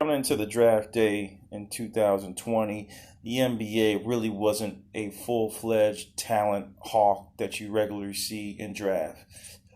Coming into the draft day in 2020, the NBA really wasn't a full-fledged talent hawk that you regularly see in draft.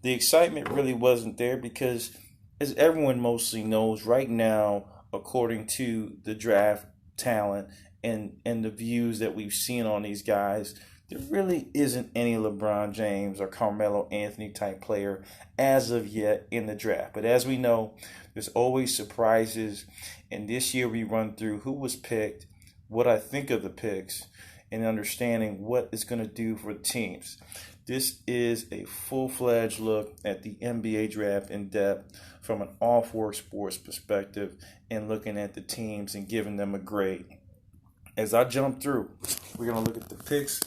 The excitement really wasn't there because, as everyone mostly knows, right now, according to the draft talent and the views that we've seen on these guys, there really isn't any LeBron James or Carmelo Anthony type player as of yet in the draft. But as we know, there's always surprises. And this year we run through who was picked, what I think of the picks, and understanding what it's going to do for the teams. This is a full-fledged look at the NBA draft in depth from an all-four sports perspective and looking at the teams and giving them a grade. As I jump through, we're going to look at the picks,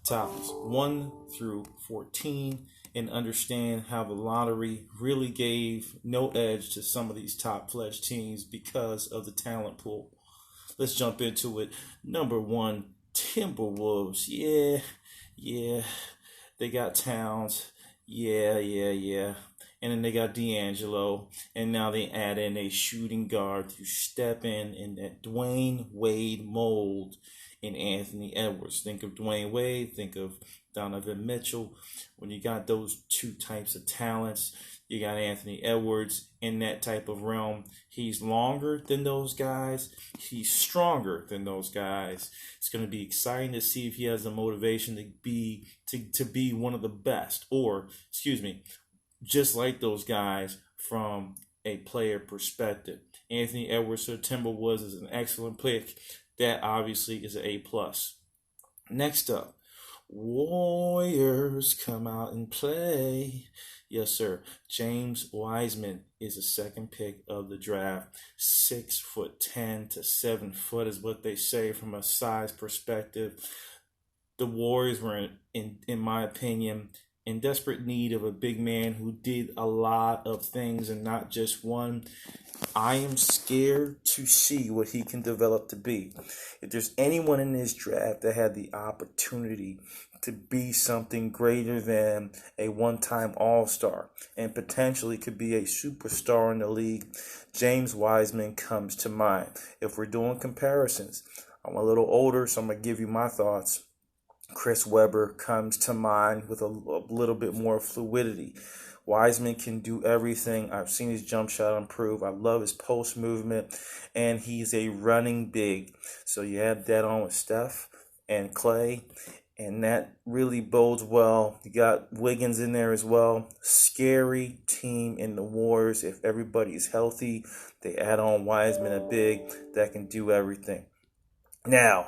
tops 1 through 14, and understand how the lottery really gave no edge to some of these top-fledged teams because of the talent pool. Let's jump into it. Number 1, Timberwolves. Yeah. They got Towns. Yeah. And then they got D'Angelo. And now they add in a shooting guard to step in that Dwayne Wade mold in Anthony Edwards. Think of Dwayne Wade. Think of Donovan Mitchell. When you got those two types of talents, you got Anthony Edwards in that type of realm. He's longer than those guys. He's stronger than those guys. It's going to be exciting to see if he has the motivation to be one of the best, or just like those guys from a player perspective. Anthony Edwards to the Timberwolves is an excellent pick. That obviously is an A+. Next up, Warriors come out and play. Yes, sir. James Wiseman is the second pick of the draft. 6'10" to 7 foot is what they say from a size perspective. The Warriors were, in my opinion, in desperate need of a big man who did a lot of things and not just one. I am scared to see what he can develop to be. If there's anyone in this draft that had the opportunity to be something greater than a one-time all-star and potentially could be a superstar in the league, James Wiseman comes to mind. If we're doing comparisons, I'm a little older, so I'm going to give you my thoughts. Chris Webber comes to mind with a little bit more fluidity. Wiseman can do everything. I've seen his jump shot improve. I love his post movement, and he's a running big. So you add that on with Steph and Clay, and that really bodes well. You got Wiggins in there as well. Scary team in the Warriors. If everybody's healthy, they add on Wiseman, a big that can do everything. Now,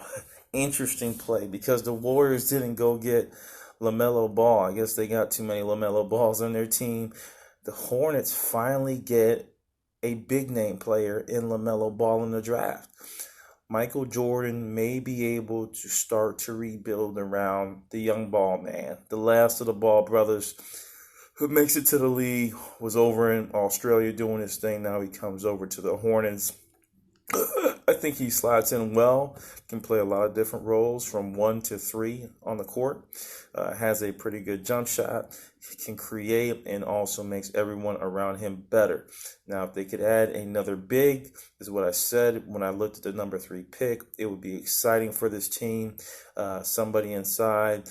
interesting play because the Warriors didn't go get LaMelo Ball. I guess they got too many LaMelo Balls on their team. The Hornets finally get a big name player in LaMelo Ball in the draft. Michael Jordan may be able to start to rebuild around the young ball man. The last of the Ball brothers who makes it to the league was over in Australia doing his thing. Now he comes over to the Hornets. I think he slides in well, can play a lot of different roles from 1 to 3 on the court, has a pretty good jump shot, he can create, and also makes everyone around him better. Now, if they could add another big, this is what I said when I looked at the number 3 pick, it would be exciting for this team. Somebody inside,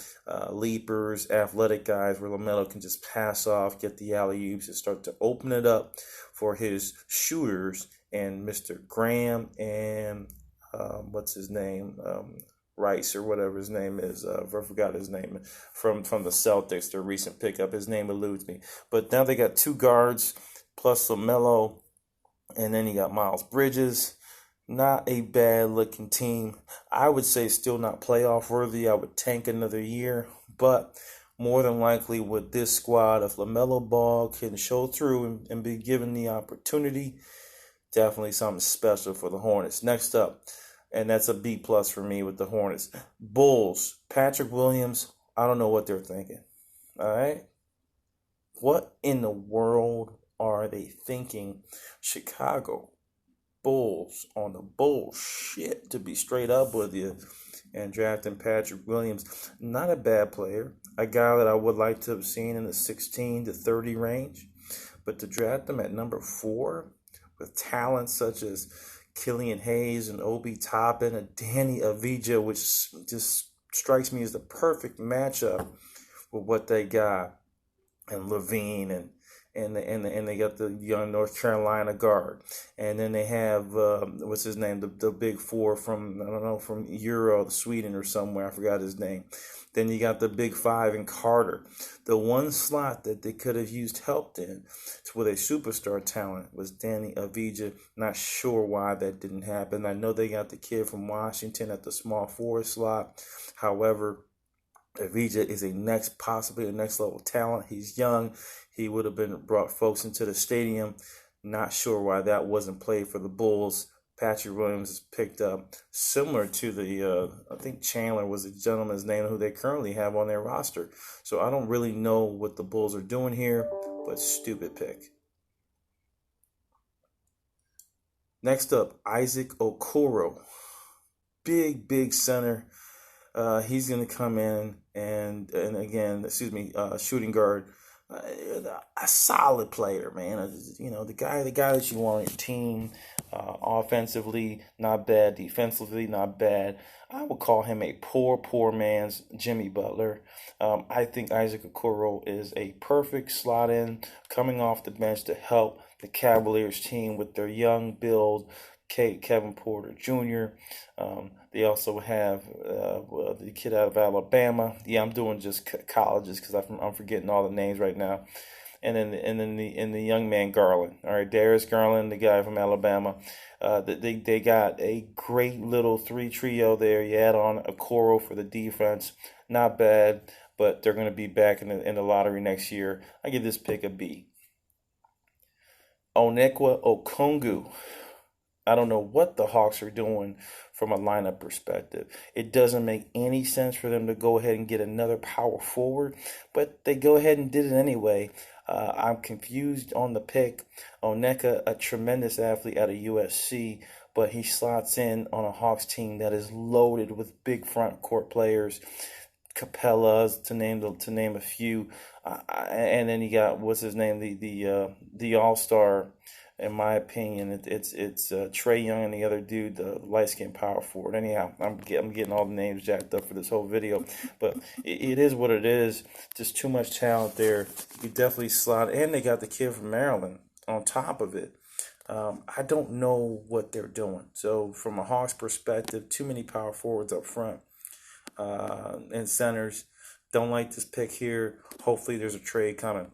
leapers, athletic guys where LaMelo can just pass off, get the alley-oops, and start to open it up for his shooters and Mr. Graham and what's his name, Rice or whatever his name is. I forgot his name from the Celtics, their recent pickup. His name eludes me. But now they got 2 guards plus LaMelo, and then you got Miles Bridges. Not a bad looking team. I would say still not playoff worthy. I would tank another year, but more than likely with this squad, if LaMelo Ball can show through and be given the opportunity, definitely something special for the Hornets. Next up, and that's a B+ for me with the Hornets. Bulls, Patrick Williams, I don't know what they're thinking. All right? What in the world are they thinking? Chicago Bulls on the bullshit, to be straight up with you, and drafting Patrick Williams. Not a bad player. A guy that I would like to have seen in the 16 to 30 range. But to draft him at number 4, with talent such as Killian Hayes and Obi Toppin and Danny Avdija, which just strikes me as the perfect matchup with what they got, and Levine and they got the young North Carolina guard, and then they have what's his name, the big four from, I don't know, from Euro, Sweden or somewhere, I forgot his name. Then you got the big five in Carter. The one slot that they could have used help in with a superstar talent was Danny Avdija. Not sure why that didn't happen. I know they got the kid from Washington at the small forward slot. However, Avdija is possibly a next level talent. He's young. He would have brought folks into the stadium. Not sure why that wasn't played for the Bulls. Patrick Williams is picked up, similar to the, I think Chandler was the gentleman's name who they currently have on their roster. So I don't really know what the Bulls are doing here, but stupid pick. Next up, Isaac Okoro. Big center. He's going to come in and again, shooting guard. A solid player, man. The guy that you want on your team. Offensively, not bad. Defensively, not bad. I would call him a poor man's Jimmy Butler. I think Isaac Okoro is a perfect slot in, coming off the bench to help the Cavaliers team with their young build. Kevin Porter Jr. They also have the kid out of Alabama. Yeah, I'm doing just colleges because I'm forgetting all the names right now. And then the young man Garland. All right, Darius Garland, the guy from Alabama. They got a great little three trio there. You add on Okoro for the defense, not bad, but they're going to be back in the lottery next year. I give this pick a B. Onyeka Okongwu. I don't know what the Hawks are doing from a lineup perspective. It doesn't make any sense for them to go ahead and get another power forward, but they go ahead and did it anyway. I'm confused on the pick. Onyeka, a tremendous athlete out of USC, but he slots in on a Hawks team that is loaded with big front court players. Capellas, to name a few, and then you got what's his name, the All-Star. In my opinion, it's Trae Young and the other dude, the light-skinned power forward. Anyhow, I'm getting all the names jacked up for this whole video, but it is what it is. Just too much talent there. You definitely slot, and they got the kid from Maryland on top of it. I don't know what they're doing. So from a Hawks perspective, too many power forwards up front and centers. Don't like this pick here. Hopefully there's a trade coming.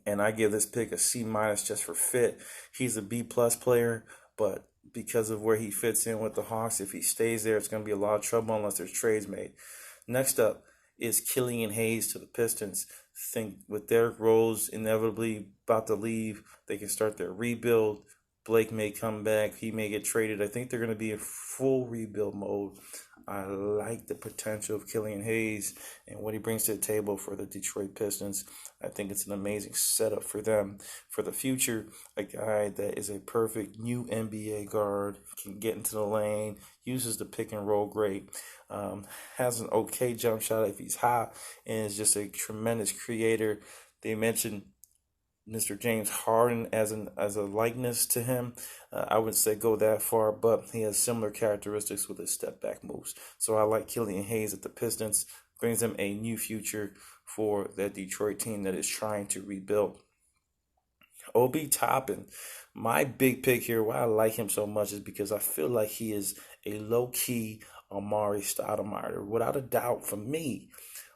And I give this pick a C- just for fit. He's a B+ player, but because of where he fits in with the Hawks, if he stays there, it's going to be a lot of trouble unless there's trades made. Next up is Killian Hayes to the Pistons. Think with Derrick Rose inevitably about to leave, they can start their rebuild. Blake may come back. He may get traded. I think they're going to be in full rebuild mode. I like the potential of Killian Hayes and what he brings to the table for the Detroit Pistons. I think it's an amazing setup for them for the future. A guy that is a perfect new NBA guard, can get into the lane, uses the pick and roll great, has an okay jump shot if he's hot, and is just a tremendous creator. They mentioned Mr. James Harden as a likeness to him. I would say go that far, but he has similar characteristics with his step back moves. So I like Killian Hayes at the Pistons. Brings them a new future for that Detroit team that is trying to rebuild. Obi Toppin, my big pick here, why I like him so much is because I feel like he is a low-key Amar'e Stoudemire. Without a doubt, for me,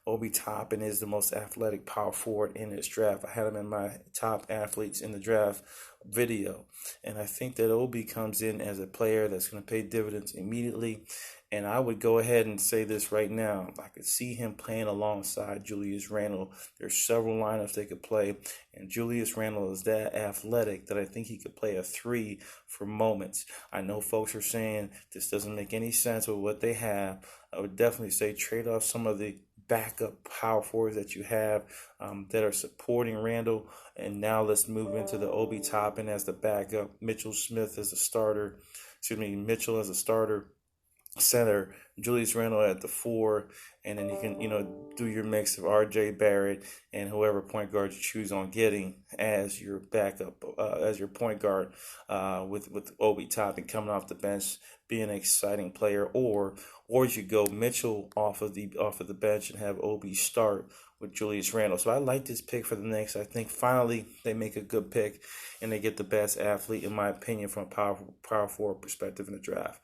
Obi Toppin is the most athletic power forward in this draft. I had him in my top athletes in the draft video. And I think that Obi comes in as a player that's going to pay dividends immediately. And I would go ahead and say this right now. I could see him playing alongside Julius Randle. There's several lineups they could play. And Julius Randle is that athletic that I think he could play a 3 for moments. I know folks are saying this doesn't make any sense with what they have. I would definitely say trade off some of the backup power forwards that you have that are supporting Randle. And now let's move into the Obi Toppin as the backup. Mitchell as a starter. center, Julius Randle at the 4, and then you can, do your mix of R.J. Barrett and whoever point guard you choose on getting as your backup, as your point guard, with Obi Toppin coming off the bench, being an exciting player, or you go Mitchell off of the bench and have Obi start with Julius Randle. So I like this pick for the Knicks. I think finally they make a good pick and they get the best athlete, in my opinion, from a power forward perspective in the draft.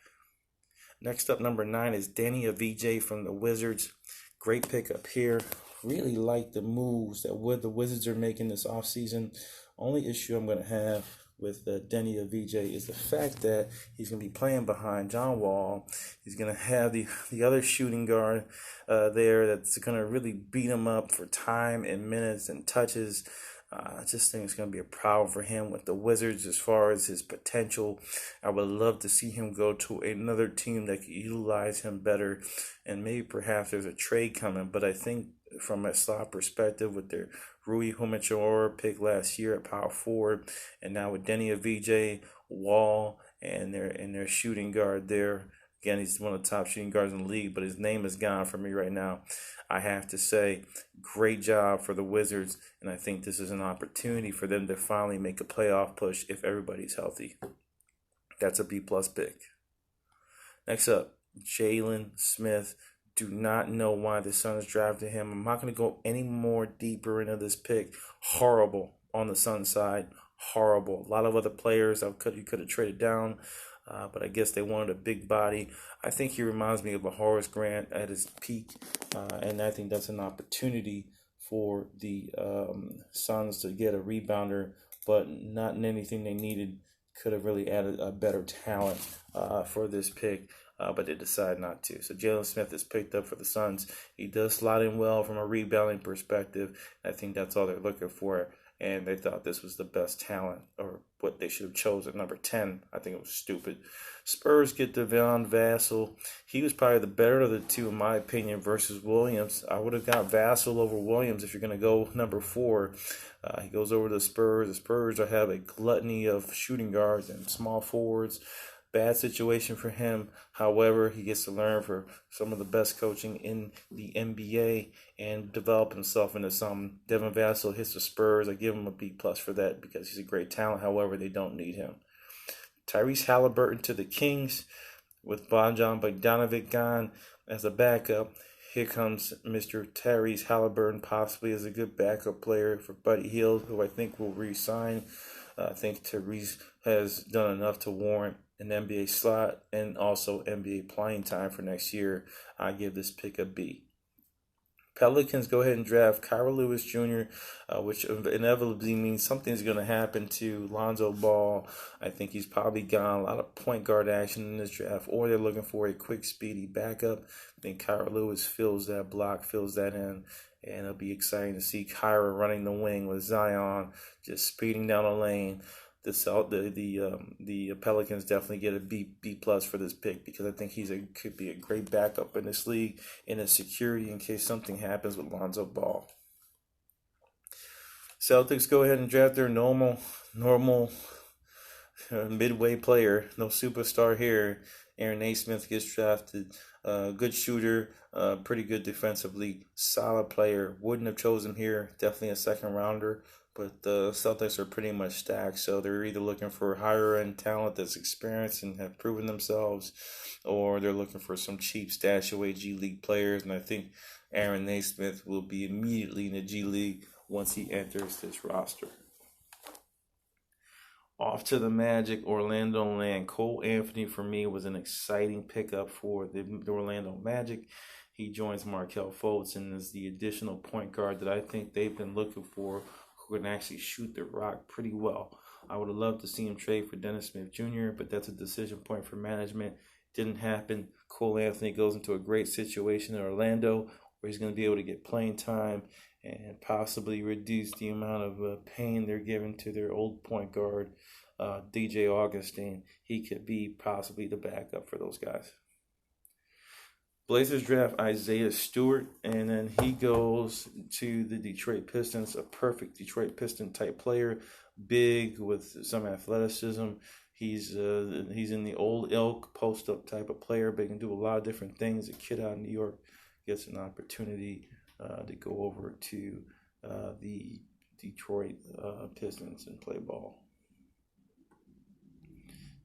Next up, number 9 is Danny Avdija from the Wizards. Great pickup here. Really like the moves that the Wizards are making this offseason. Only issue I'm going to have with Danny Avdija is the fact that he's going to be playing behind John Wall. He's going to have the other shooting guard there that's going to really beat him up for time and minutes and touches. I just think it's going to be a problem for him with the Wizards as far as his potential. I would love to see him go to another team that could utilize him better, and maybe perhaps there's a trade coming. But I think from a slot perspective, with their Rui Hachimura pick last year at power forward, and now with Danny Avdija, Wall, and their shooting guard there. Again, he's one of the top shooting guards in the league, but his name is gone for me right now. I have to say, great job for the Wizards, and I think this is an opportunity for them to finally make a playoff push if everybody's healthy. That's a B-plus pick. Next up, Jalen Smith. Do not know why the Suns drafted him. I'm not going to go any more deeper into this pick. Horrible on the Suns side. Horrible. A lot of other players you could have traded down. But I guess they wanted a big body. I think he reminds me of a Horace Grant at his peak. And I think that's an opportunity for the Suns to get a rebounder, but not in anything they needed. Could have really added a better talent for this pick, but they decided not to. So Jalen Smith is picked up for the Suns. He does slot in well from a rebounding perspective. I think that's all they're looking for. And they thought this was the best talent, or what they should have chosen. Number 10, I think it was stupid. Spurs get Devon Vassell. He was probably the better of the two, in my opinion, versus Williams. I would have got Vassell over Williams if you're going to go number 4. He goes over to the Spurs. The Spurs have a gluttony of shooting guards and small forwards. Bad situation for him. However, he gets to learn for some of the best coaching in the NBA and develop himself into something. Devin Vassell hits the Spurs. I give him a B+ for that because he's a great talent. However, they don't need him. Tyrese Halliburton to the Kings with Bojan Bogdanovic gone as a backup. Here comes Mr. Tyrese Halliburton, possibly as a good backup player for Buddy Hield, who I think will re-sign. I think Tyrese has done enough to warrant an NBA slot and also NBA playing time for next year. I give this pick a B. Pelicans go ahead and draft Kira Lewis Jr., which inevitably means something's going to happen to Lonzo Ball. I think he's probably got a lot of point guard action in this draft, or they're looking for a quick, speedy backup. I think Kira Lewis fills that block, fills that in, and it'll be exciting to see Kira running the wing with Zion, just speeding down the lane. The Pelicans definitely get a B+ for this pick because I think could be a great backup in this league and a security in case something happens with Lonzo Ball. Celtics go ahead and draft their normal midway player, no superstar here. Aaron Nesmith gets drafted. Good shooter, pretty good defensively, solid player. Wouldn't have chosen him here. Definitely a second rounder. But the Celtics are pretty much stacked, so they're either looking for higher-end talent that's experienced and have proven themselves, or they're looking for some cheap stash-away G League players, and I think Aaron Nesmith will be immediately in the G League once he enters this roster. Off to the Magic, Orlando land. Cole Anthony, for me, was an exciting pickup for the Orlando Magic. He joins Markelle Fultz and is the additional point guard that I think they've been looking for, who can actually shoot the rock pretty well. I would have loved to see him trade for Dennis Smith Jr., but that's a decision point for management. Didn't happen. Cole Anthony goes into a great situation in Orlando where he's going to be able to get playing time and possibly reduce the amount of pain they're giving to their old point guard, DJ Augustine. He could be possibly the backup for those guys. Blazers draft Isaiah Stewart, and then he goes to the Detroit Pistons, a perfect Detroit Piston type player, big with some athleticism. He's in the old ilk post up type of player, but he can do a lot of different things. A kid out of New York gets an opportunity to go over to the Detroit Pistons and play ball.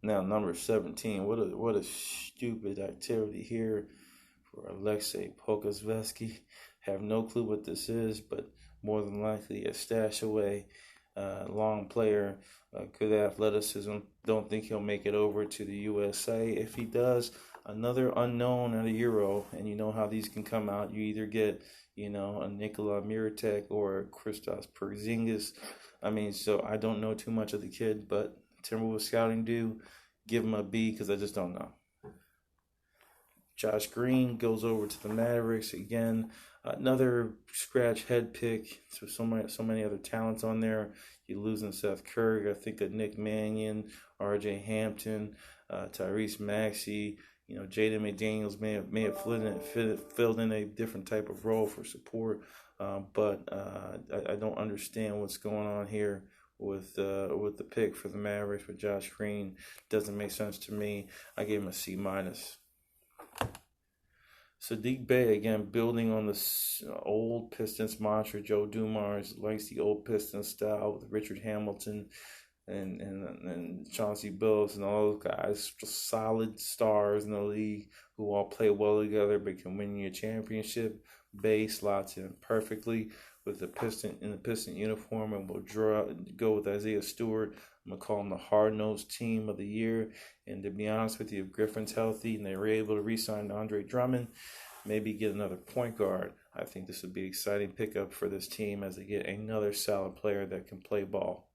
Now, number 17. What a stupid activity here for Alexei Pokazevsky. Have no clue what this is, but more than likely a stash away. Long player, good athleticism. Don't think he'll make it over to the USA. If he does, another unknown at a Euro, and you know how these can come out. You either get, a Nikola Mirotic or a Christos Porzingis. So I don't know too much of the kid, but Timberwolves scouting do give him a B because I just don't know. Josh Green goes over to the Mavericks again. Another scratch head pick. So many other talents on there. You're losing Seth Curry. I think of Nick Mannion, R.J. Hampton, Tyrese Maxey. Jaden McDaniels may have filled in a different type of role for support, but I don't understand what's going on here with the pick for the Mavericks with Josh Green. Doesn't make sense to me. I gave him a C-. Saddiq Bey, again, building on this old Pistons mantra. Joe Dumars likes the old Pistons style with Richard Hamilton and Chauncey Billups and all those guys, just solid stars in the league who all play well together but can win you a championship. Bey slots in perfectly with the Piston uniform, and we'll go with Isaiah Stewart. I'm going to call him the hard-nosed team of the year. And to be honest with you, if Griffin's healthy and they were able to re-sign Andre Drummond, maybe get another point guard, I think this would be an exciting pickup for this team as they get another solid player that can play ball.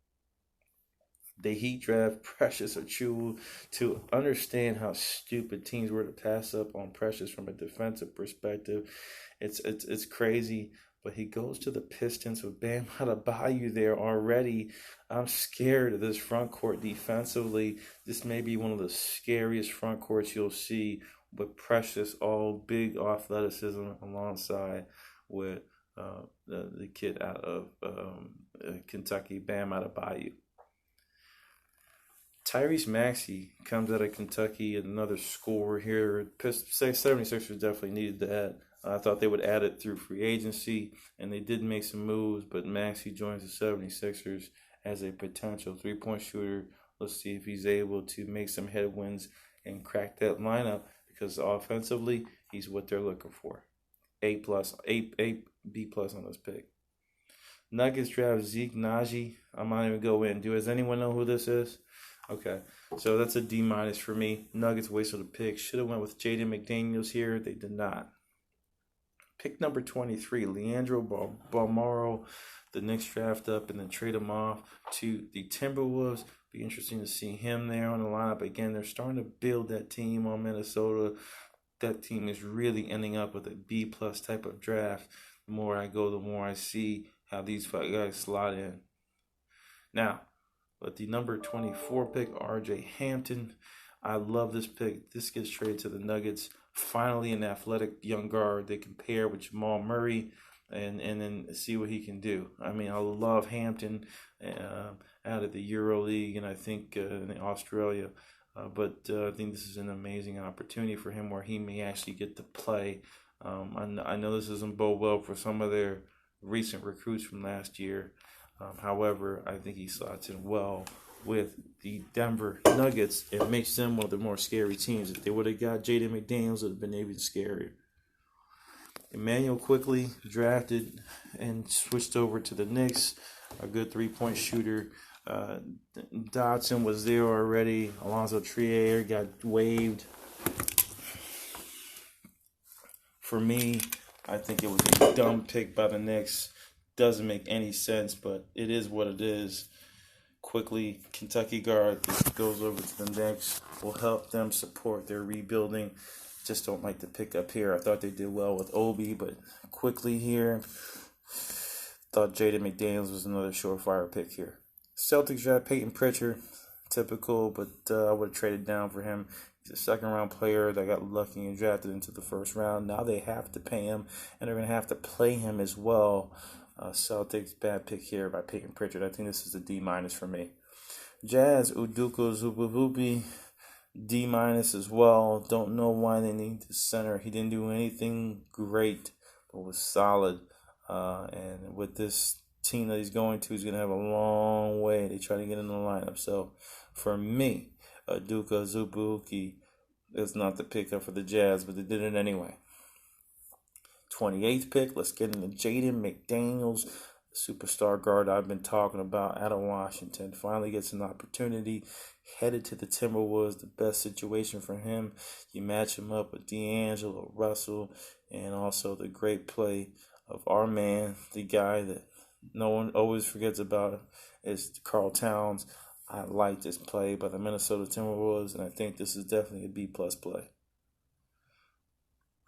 The Heat draft Precious Achiuwa. To understand how stupid teams were to pass up on Precious from a defensive perspective, it's crazy. But he goes to the Pistons with Bam Adebayo there already. I'm scared of this front court defensively. This may be one of the scariest front courts you'll see with Precious, all big athleticism alongside with the kid out of Kentucky, Bam Adebayo. Tyrese Maxey comes out of Kentucky, another scorer here. 76ers definitely needed that. I thought they would add it through free agency, and they did make some moves, but Maxey joins the 76ers as a potential three-point shooter. Let's see if he's able to make some headwinds and crack that lineup, because offensively, he's what they're looking for. A B+ on this pick. Nuggets draft Zeke Naji. I'm not even go in. Does anyone know who this is? Okay, so that's a D- for me. Nuggets wasted a pick. Should have went with Jaden McDaniels here. They did not. Pick number 23, Leandro Balmaro. The Knicks draft up and then trade him off to the Timberwolves. Be interesting to see him there on the lineup. Again, they're starting to build that team on Minnesota. That team is really ending up with a B+ type of draft. The more I go, the more I see how these five guys slot in. Now, with the number 24 pick, R.J. Hampton. I love this pick. This gets traded to the Nuggets. Finally, an athletic young guard they can pair with Jamal Murray and then see what he can do. I love Hampton out of the EuroLeague and I think in Australia. But I think this is an amazing opportunity for him where he may actually get to play. I know this doesn't bode well for some of their recent recruits from last year. However, I think he slots in well with the Denver Nuggets. It makes them one of the more scary teams. If they would have got Jaden McDaniels, it would have been even scarier. Emmanuel Quickley drafted and switched over to the Knicks. A good three-point shooter. Dotson was there already. Alonzo Trier got waived. For me, I think it was a dumb pick by the Knicks. Doesn't make any sense, but it is what it is. Quickly, Kentucky guard that goes over to the Knicks will help them support their rebuilding. Just don't like the pick up here. I thought they did well with Obi, but Quickly here. Thought Jaden McDaniels was another surefire pick here. Celtics draft Peyton Pritchard. Typical, but I would have traded down for him. He's a second-round player that got lucky and drafted into the first round. Now they have to pay him, and they're going to have to play him as well. Celtics, bad pick here by Peyton Pritchard. I think this is a D- for me. Jazz, Udoka Azubuike, D minus as well. Don't know why they need the center. He didn't do anything great, but was solid. And with this team that he's going to, he's going to have a long way to try to get in the lineup. So for me, Udoka Azubuike is not the pickup for the Jazz, but they did it anyway. 28th pick, let's get into Jaden McDaniels, superstar guard I've been talking about out of Washington. Finally gets an opportunity, headed to the Timberwolves, the best situation for him. You match him up with D'Angelo Russell, and also the great play of our man, the guy that no one always forgets about, is Karl Towns. I like this play by the Minnesota Timberwolves, and I think this is definitely a B-plus play.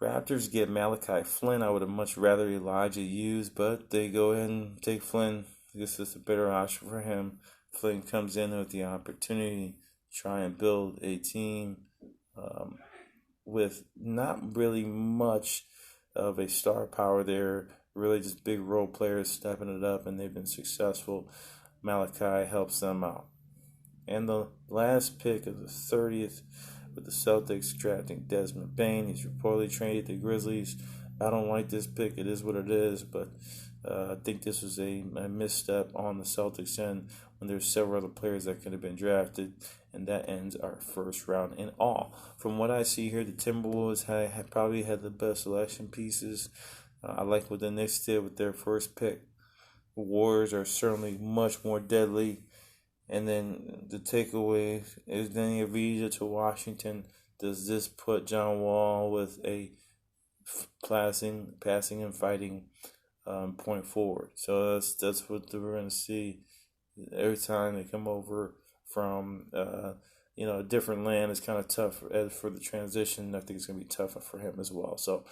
Raptors get Malachi Flynn. I would have much rather Elijah used, but they go ahead and take Flynn. This is a better option for him. Flynn comes in with the opportunity to try and build a team with not really much of a star power there. Really just big role players stepping it up, and they've been successful. Malachi helps them out. And the last pick of the 30th, with the Celtics drafting Desmond Bane. He's reportedly traded to the Grizzlies. I don't like this pick. It is what it is, but I think this was a misstep on the Celtics end when there's several other players that could have been drafted, and that ends our first round in all. From what I see here, the Timberwolves have probably had the best selection pieces. I like what the Knicks did with their first pick. The Warriors are certainly much more deadly. And then the takeaway is Danny Avdija to Washington. Does this put John Wall with a passing and fighting point forward? So that's what we're going to see every time they come over from a different land. It's kind of tough as for the transition. I think it's going to be tougher for him as well. So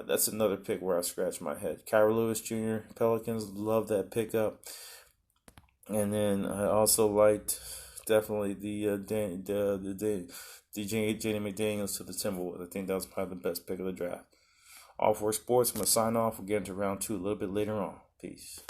that's another pick where I scratch my head. Kira Lewis Jr. Pelicans, love that pickup. And then I also liked definitely the Jaden McDaniels to the Timberwolves. I think that was probably the best pick of the draft. All for sports. I'm gonna sign off. We'll get into round 2 a little bit later on. Peace.